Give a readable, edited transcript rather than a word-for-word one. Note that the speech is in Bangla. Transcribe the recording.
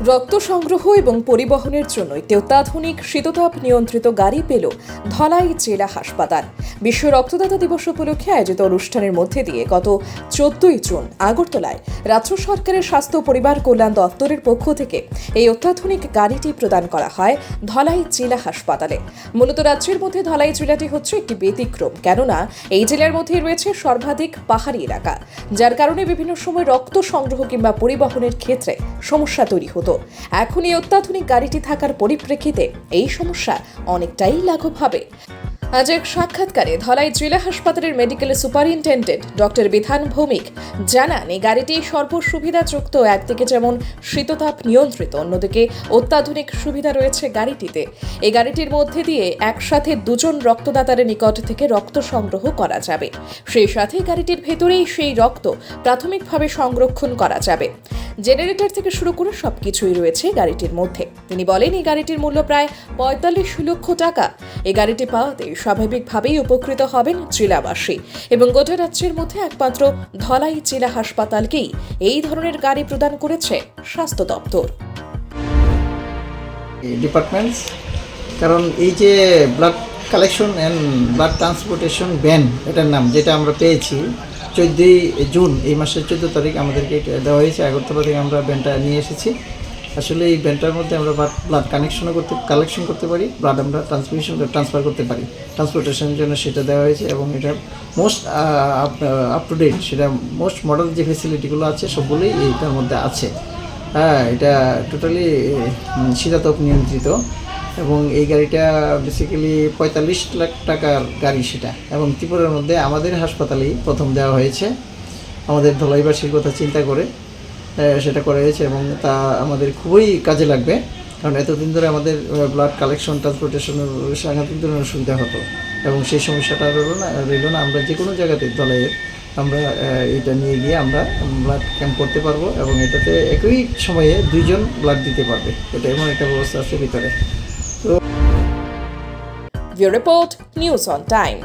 রক্ত সংগ্রহ এবং পরিবহনের জন্য একটি অত্যাধুনিক শীততাপ নিয়ন্ত্রিত গাড়ি পেল ধলাই জেলা হাসপাতাল। বিশ্ব রক্তদাতা দিবস উপলক্ষে আয়োজিত অনুষ্ঠানের মধ্যে দিয়ে গত 14 জুন আগরতলায় রাজ্য সরকারের স্বাস্থ্য পরিবার কল্যাণ দপ্তরের পক্ষ থেকে এই অত্যাধুনিক গাড়িটি প্রদান করা হয় ধলাই জেলা হাসপাতালে। মূলত রাজ্যের মধ্যে ধলাই জেলাটি হচ্ছে একটি ব্যতিক্রম, কেননা এই জেলার মধ্যে রয়েছে সর্বাধিক পাহাড়ি এলাকা, যার কারণে বিভিন্ন সময় রক্ত সংগ্রহ কিংবা পরিবহনের ক্ষেত্রে সমস্যা তৈরি হতো। এখন এই অত্যাধুনিক গাড়িটি থাকার পরিপ্রেক্ষিতে এই সমস্যা অনেকটাই লাঘব হবে। আজ এক সাক্ষাৎকারে ধলাই জেলা হাসপাতালের মেডিকেল সুপারিনটেন্ডেন্ট ডক্টর বিধান ভৌমিক জানান, এই গাড়িটি সর্বসুবিধাযুক্ত। একদিকে যেমন শীততাপ নিয়ন্ত্রিত, অন্যদিকে অত্যাধুনিক সুবিধা রয়েছে গাড়িটিতে। এই গাড়িটির মধ্যে দিয়ে একসাথে দুজন রক্তদাতার নিকট থেকে রক্ত সংগ্রহ করা যাবে। সেই সাথে গাড়িটির ভেতরেই সেই রক্ত প্রাথমিকভাবে সংরক্ষণ করা যাবে। জেনারেটর থেকে শুরু করে সবকিছুই রয়েছে গাড়িটির মধ্যে। তিনি বলেন, এই গাড়িটির মূল্য প্রায় 45 লক্ষ টাকা। এই গাড়িটি পাওয়াতে স্বাভাবিকভাবেই উপকৃত হবেন জেলাবাসী এবং গোটা রাজ্যের মধ্যে একমাত্র ধলাই জেলা হাসপাতালকেই এই ধরনের গাড়ি প্রদান করেছে স্বাস্থ্য দপ্তর। ডিপার্টমেন্টস, কারণ এই যে blood collection and blood transportation van, এটার নাম যেটা আমরা পেয়েছি 14 জুন, এই মাসের 14 তারিখ আমাদেরকে দেওয়া হয়েছে। আগরতলা থেকে আমরা ব্যানটা নিয়ে এসেছি। আসলে এই ব্যানটার মধ্যে আমরা ব্লাড কালেকশন করতে পারি, ব্লাড আমরা ট্রান্সফার করতে পারি। ট্রান্সপোর্টেশনের জন্য সেটা দেওয়া হয়েছে এবং এটা মোস্ট আপ টু ডেট, সেটা মোস্ট মডার্ন যে ফেসিলিটিগুলো আছে সবগুলোই এইটার মধ্যে আছে। হ্যাঁ, এটা টোটালি শীতাতপ নিয়ন্ত্রিত এবং এই গাড়িটা বেসিক্যালি 45 লাখ টাকার গাড়ি সেটা, এবং ত্রিপুরার মধ্যে আমাদের হাসপাতালেই প্রথম দেওয়া হয়েছে। আমাদের ধলাইবাসীর কথা চিন্তা করে সেটা করা হয়েছে এবং তা আমাদের খুবই কাজে লাগবে, কারণ এতদিন ধরে আমাদের ব্লাড কালেকশন ট্রান্সপোর্টেশনের সাংঘাতিক ধরনের অসুবিধা হতো এবং সেই সমস্যাটা রইল না। আমরা যে কোনো জায়গাতে ধলাইয়ের আমরা এটা নিয়ে গিয়ে আমরা ব্লাড ক্যাম্প করতে পারবো এবং এটাতে একই সময়ে 2 জন ব্লাড দিতে পারবে। এটা এমন একটা ব্যবস্থা আছে ভিতরে। View Report, News on Time.